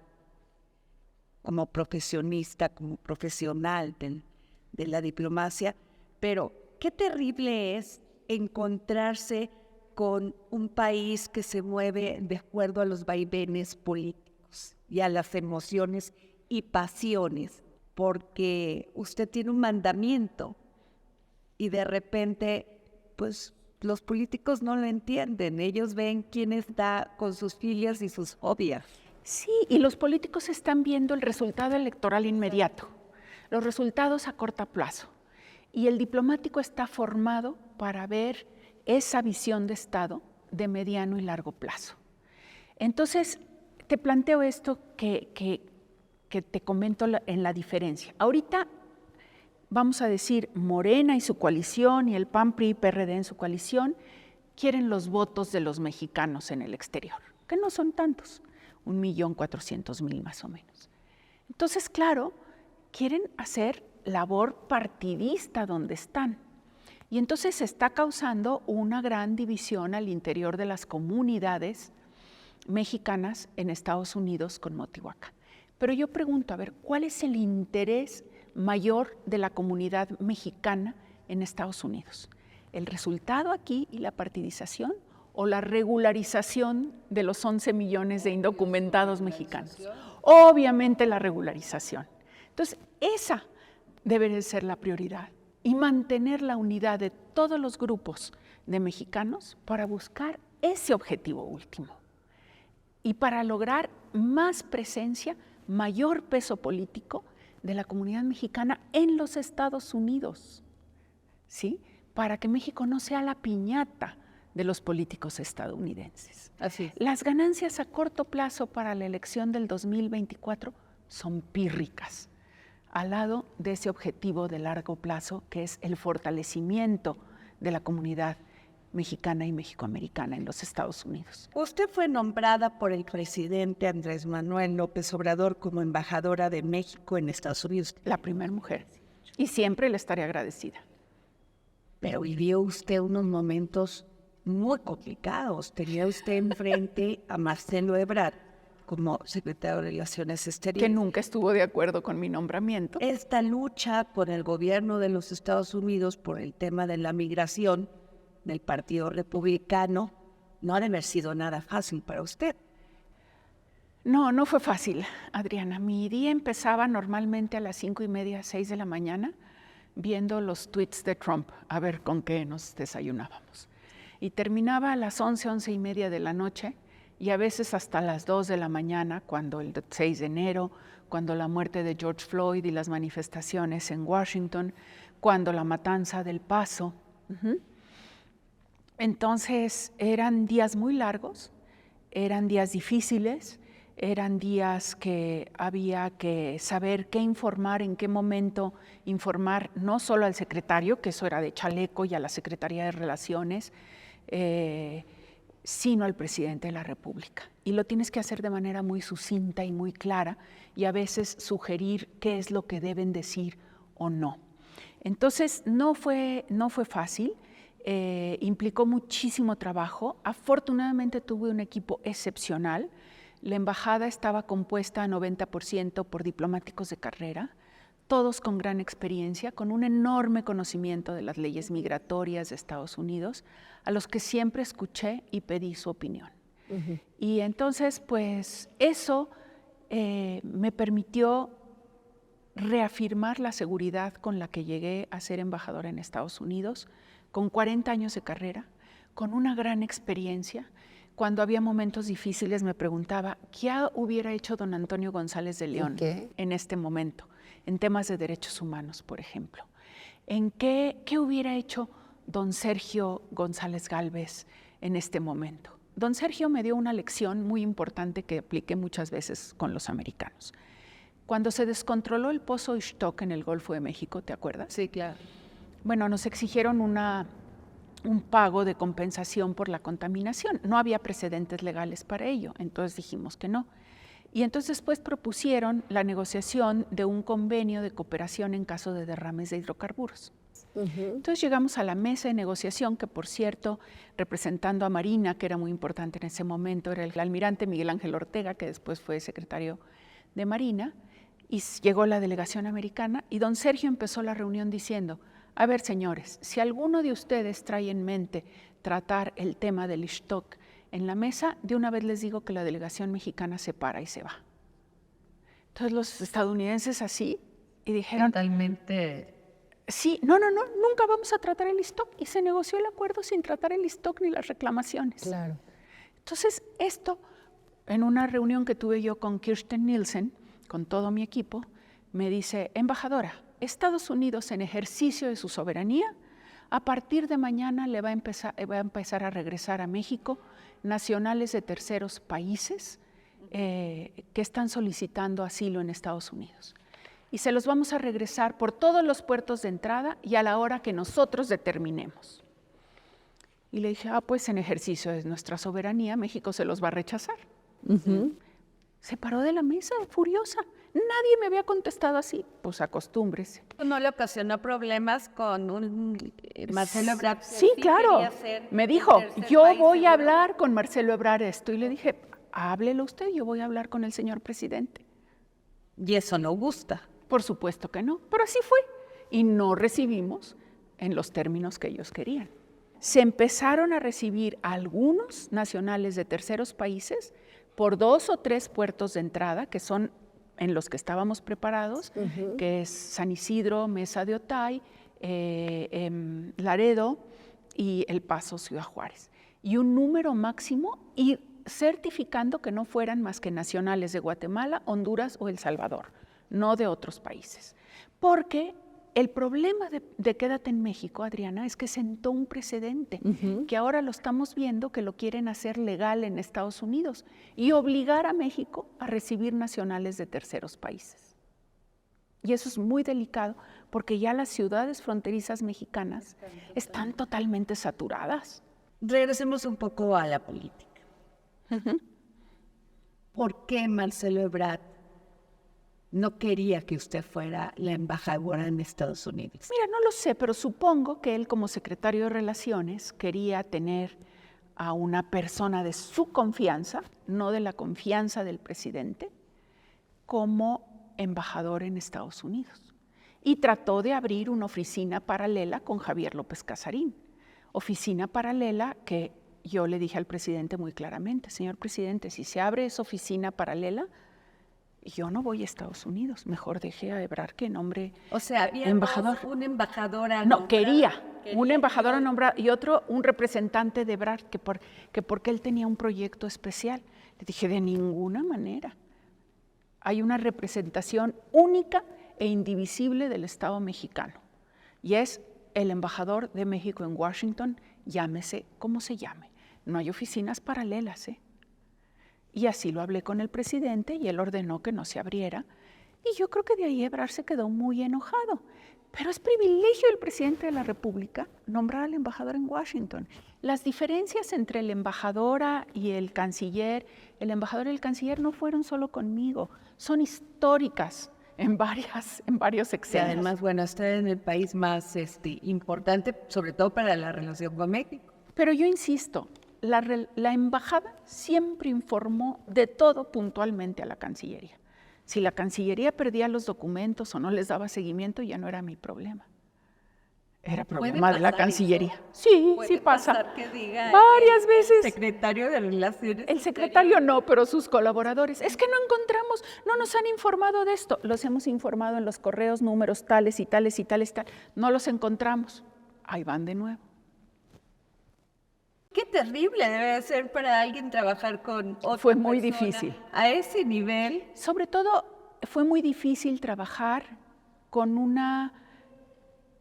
como profesionista, como profesional de la diplomacia, pero qué terrible es encontrarse con un país que se mueve de acuerdo a los vaivenes políticos y a las emociones y pasiones, porque usted tiene un mandamiento y de repente, pues los políticos no lo entienden, ellos ven quién está con sus filias y sus odias. Sí, y los políticos están viendo el resultado electoral inmediato, los resultados a corto plazo, y el diplomático está formado para ver esa visión de Estado de mediano y largo plazo. Entonces, te planteo esto que te comento en la diferencia. Ahorita vamos a decir Morena y su coalición y el PAN, PRI, PRD en su coalición quieren los votos de los mexicanos en el exterior, que no son tantos, 1.400.000 más o menos. Entonces, claro, quieren hacer labor partidista donde están. Y entonces se está causando una gran división al interior de las comunidades mexicanas en Estados Unidos con Motihuacán. Pero yo pregunto, a ver, ¿cuál es el interés mayor de la comunidad mexicana en Estados Unidos? ¿El resultado aquí y la partidización o la regularización de los 11 millones de indocumentados mexicanos? Obviamente la regularización. Entonces, esa debe de ser la prioridad y mantener la unidad de todos los grupos de mexicanos para buscar ese objetivo último y para lograr más presencia, mayor peso político de la comunidad mexicana en los Estados Unidos, ¿sí? Para que México no sea la piñata de los políticos estadounidenses. Así es. Las ganancias a corto plazo para la elección del 2024 son pírricas, al lado de ese objetivo de largo plazo que es el fortalecimiento de la comunidad mexicana y mexicoamericana en los Estados Unidos. Usted fue nombrada por el presidente Andrés Manuel López Obrador como embajadora de México en Estados Unidos. La primera mujer. Y siempre le estaré agradecida. Pero vivió usted unos momentos muy complicados. Tenía usted enfrente a Marcelo Ebrard como secretario de Relaciones Exteriores. Que nunca estuvo de acuerdo con mi nombramiento. Esta lucha con el gobierno de los Estados Unidos por el tema de la migración del Partido Republicano no ha de haber sido nada fácil para usted. No, no fue fácil, Adriana. Mi día empezaba normalmente a las 5:30, 6 de la mañana. viendo los tweets de Trump, a ver con qué nos desayunábamos. Y terminaba a las 11, 11:30 de la noche, y a veces hasta las 2 de la mañana, cuando el 6 de enero, cuando la muerte de George Floyd y las manifestaciones en Washington, cuando la matanza del Paso. Entonces eran días muy largos, eran días difíciles, eran días que había que saber qué informar, en qué momento informar, no solo al secretario, que eso era de chaleco, y a la Secretaría de Relaciones, sino al presidente de la República. Y lo tienes que hacer de manera muy sucinta y muy clara, y a veces sugerir qué es lo que deben decir o no. Entonces no fue fácil, implicó muchísimo trabajo. Afortunadamente tuve un equipo excepcional. La embajada estaba compuesta a 90% por diplomáticos de carrera, todos con gran experiencia, con un enorme conocimiento de las leyes migratorias de Estados Unidos, a los que siempre escuché y pedí su opinión. Y entonces, pues, eso me permitió reafirmar la seguridad con la que llegué a ser embajadora en Estados Unidos, con 40 años de carrera, con una gran experiencia. Cuando había momentos difíciles me preguntaba, ¿qué hubiera hecho don Antonio González de León en este momento? En temas de derechos humanos, por ejemplo. ¿Qué hubiera hecho don Sergio González Gálvez en este momento? Don Sergio me dio una lección muy importante que apliqué muchas veces con los americanos. Cuando se descontroló el pozo Ixtoc en el Golfo de México, ¿te acuerdas? Sí, claro. Bueno, nos exigieron un pago de compensación por la contaminación. No había precedentes legales para ello, entonces dijimos que no. Y entonces después propusieron la negociación de un convenio de cooperación en caso de derrames de hidrocarburos. Entonces llegamos a la mesa de negociación, que por cierto, representando a Marina, que era muy importante en ese momento, era el almirante Miguel Ángel Ortega, que después fue secretario de Marina, y llegó la delegación americana, y don Sergio empezó la reunión diciendo, a ver, señores, si alguno de ustedes trae en mente tratar el tema del Ixtoc en la mesa, de una vez les digo que la delegación mexicana se para y se va. Entonces los estadounidenses así, y dijeron... Totalmente... Sí, nunca vamos a tratar el Ixtoc, y se negoció el acuerdo sin tratar el Ixtoc ni las reclamaciones. Claro. Entonces esto, en una reunión que tuve yo con Kirsten Nielsen, con todo mi equipo, me dice, embajadora, Estados Unidos, en ejercicio de su soberanía, a partir de mañana va a empezar a regresar a México nacionales de terceros países que están solicitando asilo en Estados Unidos. Y se los vamos a regresar por todos los puertos de entrada y a la hora que nosotros determinemos. Y le dije, pues en ejercicio de nuestra soberanía, México se los va a rechazar. Se paró de la mesa, furiosa. Nadie me había contestado así. Pues acostúmbrese. ¿No le ocasionó problemas con un Marcelo Ebrard? Sí, claro. Me dijo, yo voy a hablar con Marcelo Ebrard esto. Y le dije, háblelo usted, yo voy a hablar con el señor presidente. Y eso no gusta. Por supuesto que no, pero así fue. Y no recibimos en los términos que ellos querían. Se empezaron a recibir algunos nacionales de terceros países por 2 o 3 puertos de entrada, que son en los que estábamos preparados, que es San Isidro, Mesa de Otay, Laredo y El Paso, Ciudad Juárez. Y un número máximo, y certificando que no fueran más que nacionales de Guatemala, Honduras o El Salvador, no de otros países. Porque el problema de Quédate en México, Adriana, es que sentó un precedente, que ahora lo estamos viendo, que lo quieren hacer legal en Estados Unidos y obligar a México a recibir nacionales de terceros países. Y eso es muy delicado, porque ya las ciudades fronterizas mexicanas están totalmente saturadas. Regresemos un poco a la política. ¿Por qué Marcelo Ebrard no quería que usted fuera la embajadora en Estados Unidos? Mira, no lo sé, pero supongo que él, como secretario de Relaciones, quería tener a una persona de su confianza, no de la confianza del presidente, como embajador en Estados Unidos. Y trató de abrir una oficina paralela con Javier López Casarín. Oficina paralela que yo le dije al presidente muy claramente, señor presidente, si se abre esa oficina paralela, Y yo no voy a Estados Unidos, mejor dejé a Ebrard que nombre O sea, había embajador. un embajador a No, nombrar. quería un embajador a nombrar y otro un representante de Ebrard, que porque él tenía un proyecto especial. Le dije, de ninguna manera. Hay una representación única e indivisible del Estado mexicano, y es el embajador de México en Washington, llámese como se llame. No hay oficinas paralelas, ¿eh? Y así lo hablé con el presidente y él ordenó que no se abriera. Y yo creo que de ahí Ebrard se quedó muy enojado. Pero es privilegio del presidente de la República nombrar al embajador en Washington. Las diferencias entre la embajadora y el embajador y el canciller no fueron solo conmigo, son históricas en varios Y exenios. además, bueno, está en el país más importante, sobre todo para la relación con México. Pero yo insisto, la embajada siempre informó de todo puntualmente a la Cancillería. Si la Cancillería perdía los documentos o no les daba seguimiento, ya no era mi problema. Era problema de la Cancillería. Sí, sí pasa. Que diga Varias veces. Secretario de Relaciones. El secretario no, pero sus colaboradores. Es que no encontramos, no nos han informado de esto. Los hemos informado en los correos, números tales y tales y tales, tal. No los encontramos. Ahí van de nuevo. Qué terrible debe ser para alguien trabajar con otra Fue muy persona difícil. a ese nivel. Sobre todo, fue muy difícil trabajar con una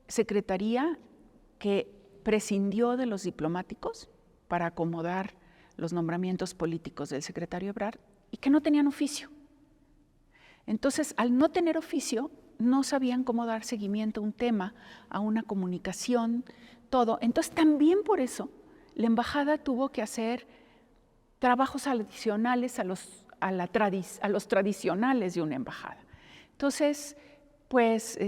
secretaría que prescindió de los diplomáticos para acomodar los nombramientos políticos del secretario Ebrard y que no tenían oficio. Entonces, al no tener oficio, no sabían cómo dar seguimiento a un tema, a una comunicación, todo. Entonces, también por eso, la embajada tuvo que hacer trabajos adicionales a los tradicionales de una embajada. Entonces, pues,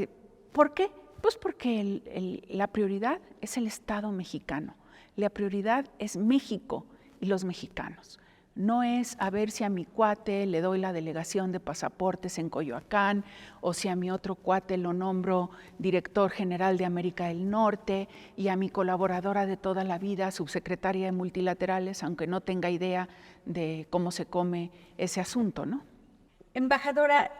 ¿por qué? Pues porque la prioridad es el Estado mexicano, la prioridad es México y los mexicanos. No es a ver si a mi cuate le doy la delegación de pasaportes en Coyoacán o si a mi otro cuate lo nombro director general de América del Norte y a mi colaboradora de toda la vida, subsecretaria de multilaterales, aunque no tenga idea de cómo se come ese asunto, ¿no? Embajadora,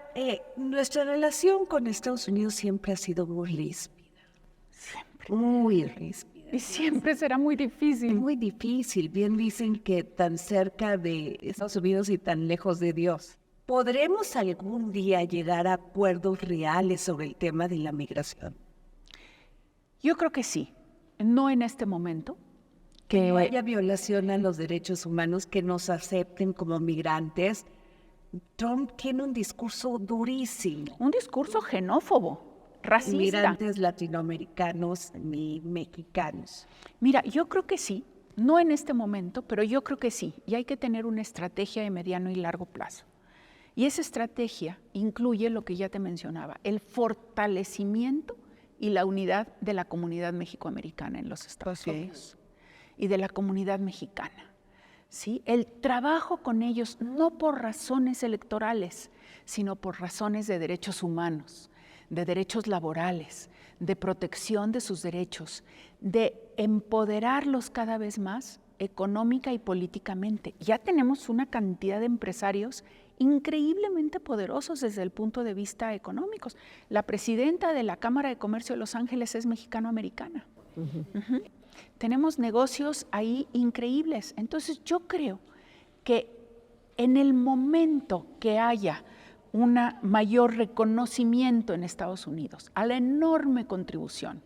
nuestra relación con Estados Unidos siempre ha sido muy ríspida. Siempre. Muy ríspida. Y siempre será muy difícil. Muy difícil. Bien dicen que tan cerca de Estados Unidos y tan lejos de Dios. ¿Podremos algún día llegar a acuerdos reales sobre el tema de la migración? Yo creo que sí. No en este momento. Que no haya violación a los derechos humanos, que nos acepten como migrantes. Trump tiene un discurso durísimo. Un discurso xenófobo, racista. Migrantes latinoamericanos ni mexicanos. Mira, yo creo que sí, no en este momento, pero yo creo que sí. Y hay que tener una estrategia de mediano y largo plazo. Y esa estrategia incluye lo que ya te mencionaba, el fortalecimiento y la unidad de la comunidad mexicoamericana en los Estados Unidos y de la comunidad mexicana. ¿Sí? El trabajo con ellos, no por razones electorales, sino por razones de derechos humanos, de derechos laborales, de protección de sus derechos, de empoderarlos cada vez más económica y políticamente. Ya tenemos una cantidad de empresarios increíblemente poderosos desde el punto de vista económico. La presidenta de la Cámara de Comercio de Los Ángeles es mexicano-americana. Tenemos negocios ahí increíbles. Entonces yo creo que en el momento que haya un mayor reconocimiento en Estados Unidos a la enorme contribución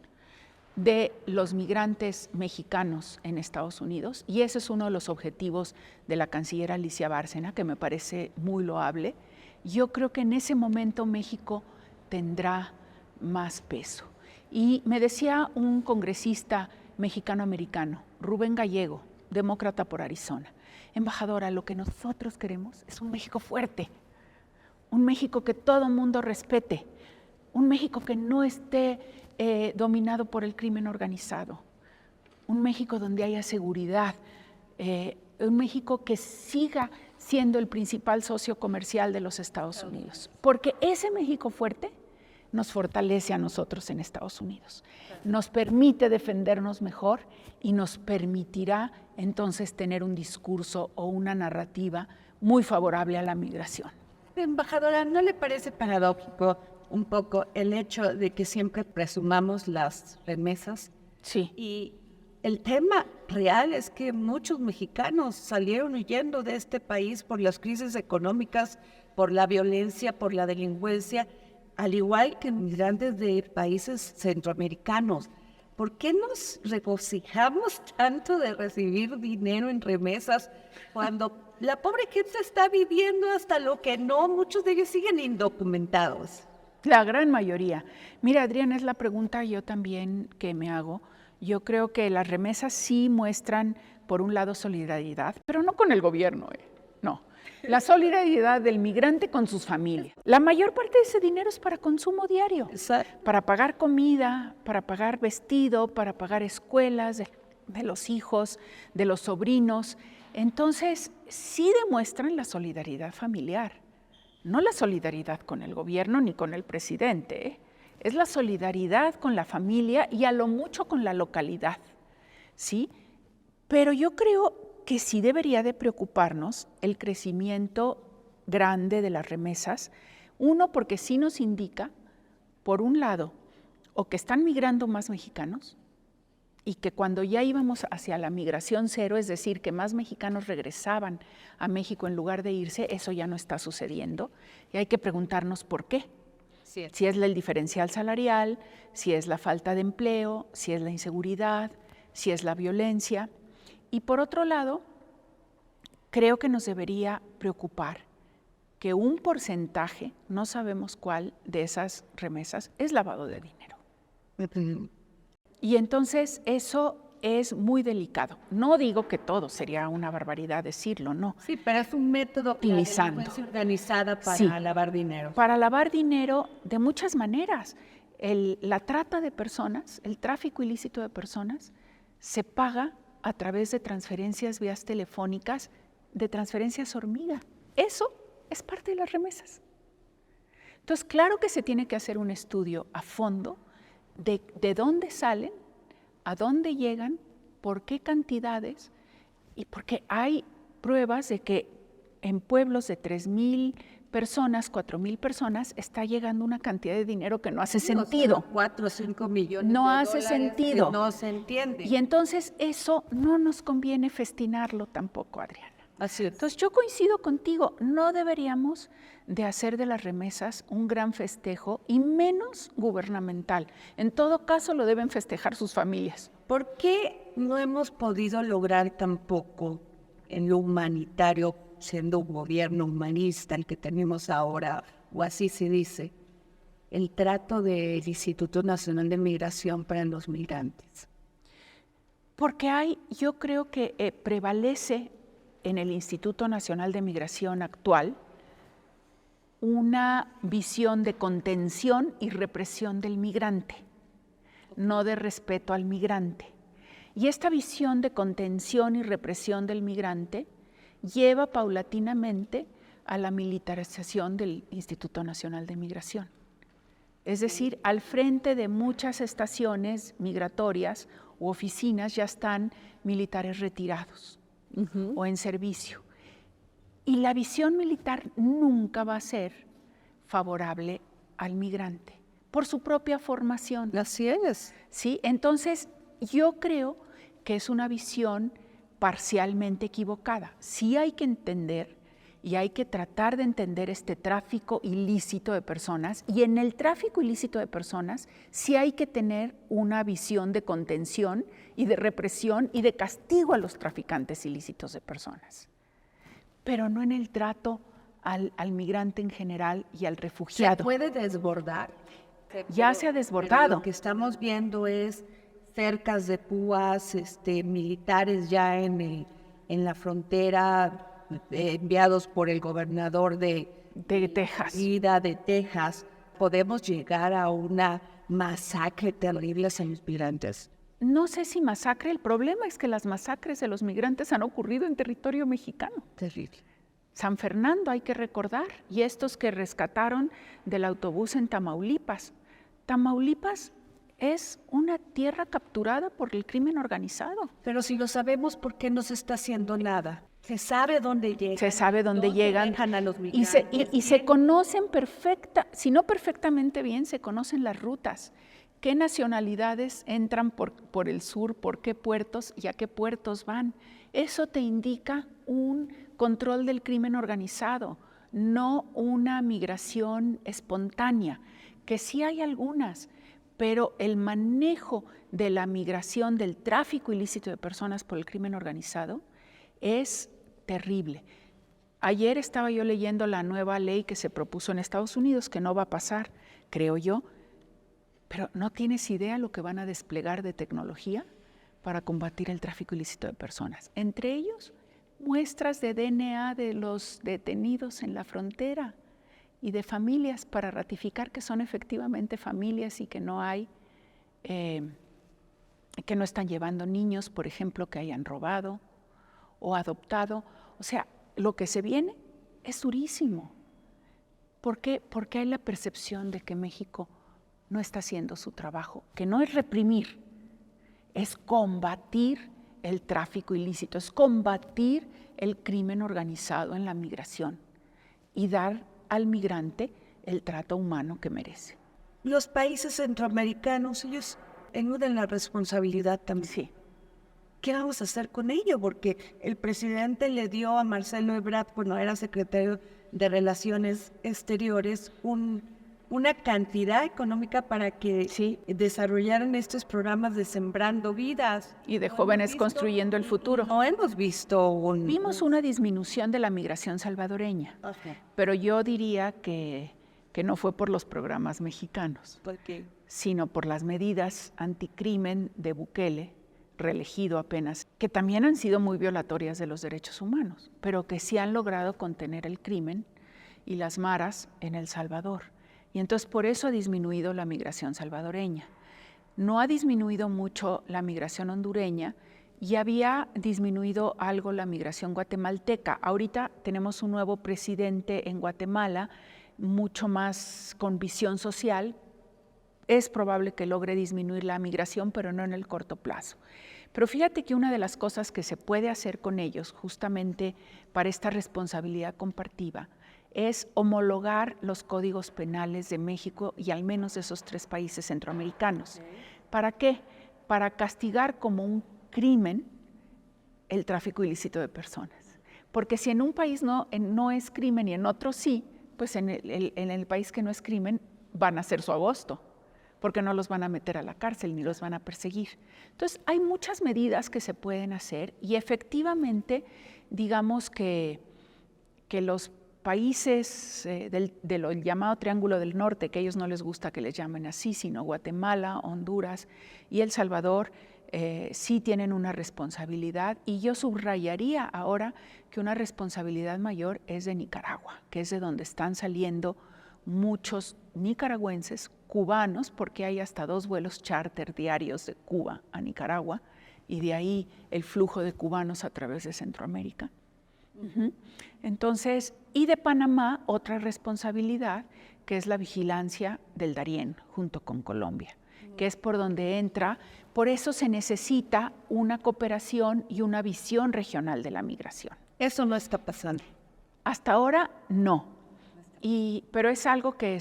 de los migrantes mexicanos en Estados Unidos, y ese es uno de los objetivos de la canciller Alicia Bárcena, que me parece muy loable, yo creo que en ese momento México tendrá más peso. Y me decía un congresista mexicano-americano, Rubén Gallego, demócrata por Arizona, embajadora, lo que nosotros queremos es un México fuerte, un México que todo mundo respete, un México que no esté dominado por el crimen organizado, un México donde haya seguridad, un México que siga siendo el principal socio comercial de los Estados Unidos, porque ese México fuerte nos fortalece a nosotros en Estados Unidos, nos permite defendernos mejor y nos permitirá entonces tener un discurso o una narrativa muy favorable a la migración. Embajadora, ¿no le parece paradójico un poco el hecho de que siempre presumamos las remesas? Sí. Y el tema real es que muchos mexicanos salieron huyendo de este país por las crisis económicas, por la violencia, por la delincuencia, al igual que migrantes de países centroamericanos. ¿Por qué nos regocijamos tanto de recibir dinero en remesas cuando la pobre gente está viviendo hasta lo que no? Muchos de ellos siguen indocumentados. La gran mayoría. Mira, Adriana, es la pregunta yo también que me hago. Yo creo que las remesas sí muestran, por un lado, solidaridad, pero no con el gobierno, no. La solidaridad del migrante con sus familias. La mayor parte de ese dinero es para consumo diario, para pagar comida, para pagar vestido, para pagar escuelas de los hijos, de los sobrinos. Entonces, sí demuestran la solidaridad familiar, no la solidaridad con el gobierno ni con el presidente, Es la solidaridad con la familia y a lo mucho con la localidad, ¿sí? Pero yo creo que sí debería de preocuparnos el crecimiento grande de las remesas. Uno, porque sí nos indica, por un lado, o que están migrando más mexicanos y que cuando ya íbamos hacia la migración cero, es decir, que más mexicanos regresaban a México en lugar de irse, eso ya no está sucediendo y hay que preguntarnos por qué. Sí. Si es el diferencial salarial, si es la falta de empleo, si es la inseguridad, si es la violencia. Y por otro lado, creo que nos debería preocupar que un porcentaje, no sabemos cuál, de esas remesas es lavado de dinero. Y entonces eso es muy delicado. No digo que todo, sería una barbaridad decirlo, no. Sí, pero es un método optimizando. Organizada para lavar dinero. Para lavar dinero de muchas maneras. La trata de personas, el tráfico ilícito de personas, se paga a través de transferencias vías telefónicas, de transferencias hormiga. Eso es parte de las remesas. Entonces, claro que se tiene que hacer un estudio a fondo de dónde salen, a dónde llegan, por qué cantidades, y porque hay pruebas de que en pueblos de 3,000 personas, 4,000 personas, está llegando una cantidad de dinero que no hace sentido. 4 o 5 millones no de hace sentido. No se entiende. Y entonces eso no nos conviene festinarlo tampoco, Adriana. Así es. Entonces yo coincido contigo, no deberíamos de hacer de las remesas un gran festejo y menos gubernamental. En todo caso lo deben festejar sus familias. ¿Por qué no hemos podido lograr tampoco en lo humanitario, siendo un gobierno humanista el que tenemos ahora, o así se dice, el trato del Instituto Nacional de Migración para los migrantes? Porque yo creo que prevalece en el Instituto Nacional de Migración actual una visión de contención y represión del migrante, no de respeto al migrante. Y esta visión de contención y represión del migrante lleva paulatinamente a la militarización del Instituto Nacional de Migración. Es decir, al frente de muchas estaciones migratorias u oficinas ya están militares retirados o en servicio. Y la visión militar nunca va a ser favorable al migrante por su propia formación. Así es. ¿Sí? Entonces, yo creo que es una visión parcialmente equivocada. Sí hay que entender y hay que tratar de entender este tráfico ilícito de personas, y en el tráfico ilícito de personas sí hay que tener una visión de contención y de represión y de castigo a los traficantes ilícitos de personas, pero no en el trato al migrante en general y al refugiado. ¿Se puede desbordar? Ya se ha desbordado. Lo que estamos viendo es cercas de púas, militares ya en la frontera, enviados por el gobernador de Texas. De Texas. ¿Podemos llegar a una masacre terrible a los migrantes? No sé si masacre, el problema es que las masacres de los migrantes han ocurrido en territorio mexicano. Terrible. San Fernando, hay que recordar, y estos que rescataron del autobús en Tamaulipas. Tamaulipas es una tierra capturada por el crimen organizado. Pero si lo sabemos, ¿por qué no se está haciendo nada? Se sabe dónde llegan. Se sabe dónde llegan. Dejan a los migrantes. Y se conocen si no perfectamente bien, se conocen las rutas. ¿Qué nacionalidades entran por el sur? ¿Por qué puertos? ¿Y a qué puertos van? Eso te indica un control del crimen organizado, no una migración espontánea, que sí hay algunas, pero el manejo de la migración, del tráfico ilícito de personas por el crimen organizado es terrible. Ayer estaba yo leyendo la nueva ley que se propuso en Estados Unidos, que no va a pasar, creo yo, pero ¿no tienes idea lo que van a desplegar de tecnología para combatir el tráfico ilícito de personas? Entre ellos, muestras de DNA de los detenidos en la frontera y de familias para ratificar que son efectivamente familias y que no hay, que no están llevando niños, por ejemplo, que hayan robado o adoptado. O sea, lo que se viene es durísimo. ¿Por qué? Porque hay la percepción de que México no está haciendo su trabajo, que no es reprimir, es combatir el tráfico ilícito, es combatir el crimen organizado en la migración y dar al migrante el trato humano que merece. Los países centroamericanos, ellos eluden la responsabilidad también. Sí. ¿Qué vamos a hacer con ello? Porque el presidente le dio a Marcelo Ebrard, cuando era secretario de Relaciones Exteriores, una cantidad económica para que desarrollaran estos programas de Sembrando Vidas. Y de jóvenes construyendo el futuro. No hemos visto Vimos una disminución de la migración salvadoreña, pero yo diría que no fue por los programas mexicanos, sino por las medidas anticrimen de Bukele, reelegido apenas, que también han sido muy violatorias de los derechos humanos, pero que sí han logrado contener el crimen y las maras en El Salvador. Y entonces por eso ha disminuido la migración salvadoreña. No ha disminuido mucho la migración hondureña y había disminuido algo la migración guatemalteca. Ahorita tenemos un nuevo presidente en Guatemala, mucho más con visión social. Es probable que logre disminuir la migración, pero no en el corto plazo. Pero fíjate que una de las cosas que se puede hacer con ellos, justamente para esta responsabilidad compartida, es homologar los códigos penales de México y al menos de esos 3 países centroamericanos. ¿Para qué? Para castigar como un crimen el tráfico ilícito de personas. Porque si en un país no es crimen y en otro sí, pues en el país que no es crimen van a hacer su agosto, porque no los van a meter a la cárcel ni los van a perseguir. Entonces, hay muchas medidas que se pueden hacer y efectivamente, digamos que los países del llamado Triángulo del Norte, que a ellos no les gusta que les llamen así, sino Guatemala, Honduras y El Salvador, sí tienen una responsabilidad, y yo subrayaría ahora que una responsabilidad mayor es de Nicaragua, que es de donde están saliendo muchos nicaragüenses, cubanos, porque hay hasta 2 vuelos charter diarios de Cuba a Nicaragua, y de ahí el flujo de cubanos a través de Centroamérica. Entonces, y de Panamá, otra responsabilidad, que es la vigilancia del Darién, junto con Colombia, que es por donde entra. Por eso se necesita una cooperación y una visión regional de la migración. Eso no está pasando. Hasta ahora, no. Pero es algo que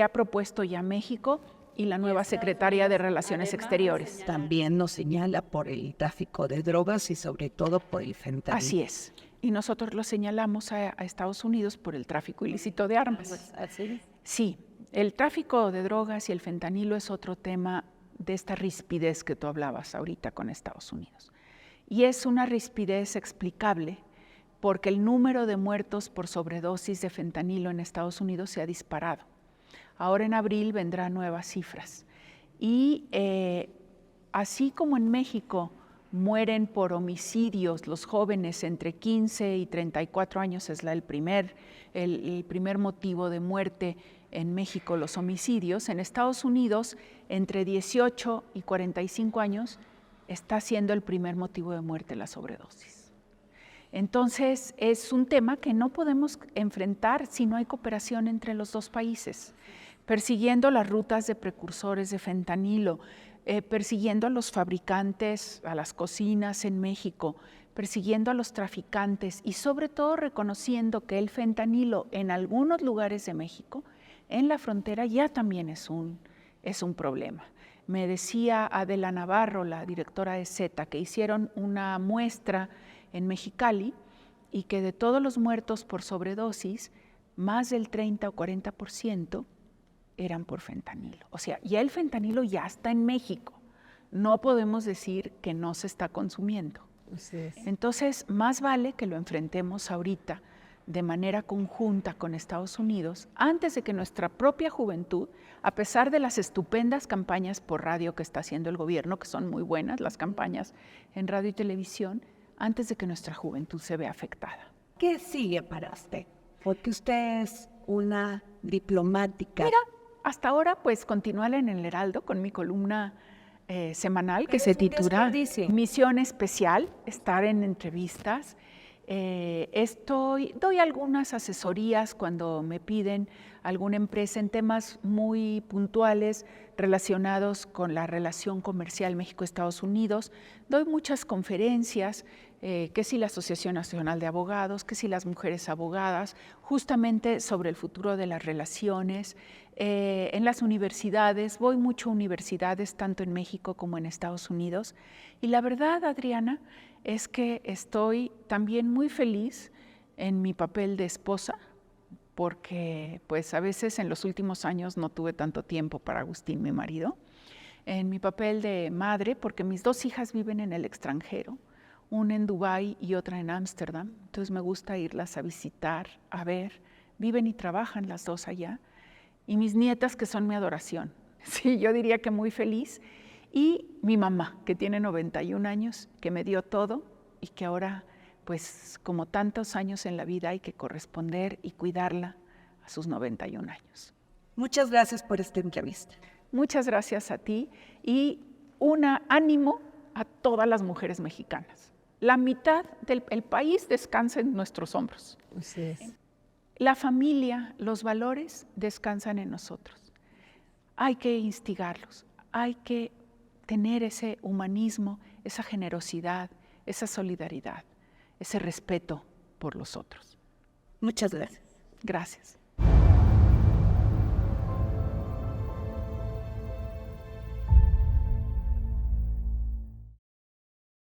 ha propuesto ya México y la nueva secretaria de Relaciones Exteriores. También nos señala por el tráfico de drogas y sobre todo por el fentanilo. Así es. Y nosotros lo señalamos a Estados Unidos por el tráfico ilícito de armas. ¿Así? Sí, el tráfico de drogas y el fentanilo es otro tema de esta rispidez que tú hablabas ahorita con Estados Unidos. Y es una rispidez explicable porque el número de muertos por sobredosis de fentanilo en Estados Unidos se ha disparado. Ahora en abril vendrán nuevas cifras. Y así como en México mueren por homicidios los jóvenes entre 15 y 34 años, es el primer motivo de muerte en México, los homicidios. En Estados Unidos, entre 18 y 45 años, está siendo el primer motivo de muerte la sobredosis. Entonces, es un tema que no podemos enfrentar si no hay cooperación entre los 2 países, persiguiendo las rutas de precursores de fentanilo, persiguiendo a los fabricantes, a las cocinas en México, persiguiendo a los traficantes y sobre todo reconociendo que el fentanilo en algunos lugares de México, en la frontera, ya también es un problema. Me decía Adela Navarro, la directora de Z, que hicieron una muestra en Mexicali y que de todos los muertos por sobredosis, más del 30 o 40% eran por fentanilo. O sea, ya el fentanilo ya está en México. No podemos decir que no se está consumiendo. Así es. Entonces, más vale que lo enfrentemos ahorita de manera conjunta con Estados Unidos, antes de que nuestra propia juventud, a pesar de las estupendas campañas por radio que está haciendo el gobierno, que son muy buenas las campañas en radio y televisión, antes de que nuestra juventud se vea afectada. ¿Qué sigue para usted? Porque usted es una diplomática. Mira, hasta ahora pues continuar en el Heraldo con mi columna semanal que se titula Misión Especial, estar en entrevistas. Doy algunas asesorías cuando me piden alguna empresa en temas muy puntuales relacionados con la relación comercial México-Estados Unidos. Doy muchas conferencias, que si la Asociación Nacional de Abogados, que si las mujeres abogadas, justamente sobre el futuro de las relaciones. En las universidades, voy mucho a universidades, tanto en México como en Estados Unidos. Y la verdad, Adriana, es que estoy también muy feliz en mi papel de esposa, porque pues a veces en los últimos años no tuve tanto tiempo para Agustín, mi marido. En mi papel de madre, porque mis 2 hijas viven en el extranjero, una en Dubái y otra en Ámsterdam. Entonces me gusta irlas a visitar, a ver. Viven y trabajan las 2 allá. Y mis nietas, que son mi adoración. Sí, yo diría que muy feliz. Y mi mamá, que tiene 91 años, que me dio todo y que ahora, pues como tantos años en la vida, hay que corresponder y cuidarla a sus 91 años. Muchas gracias por esta entrevista. Muchas gracias a ti y ánimo a todas las mujeres mexicanas. La mitad del país descansa en nuestros hombros. Así es. La familia, los valores descansan en nosotros. Hay que instigarlos, hay que tener ese humanismo, esa generosidad, esa solidaridad, ese respeto por los otros. Muchas gracias. Gracias.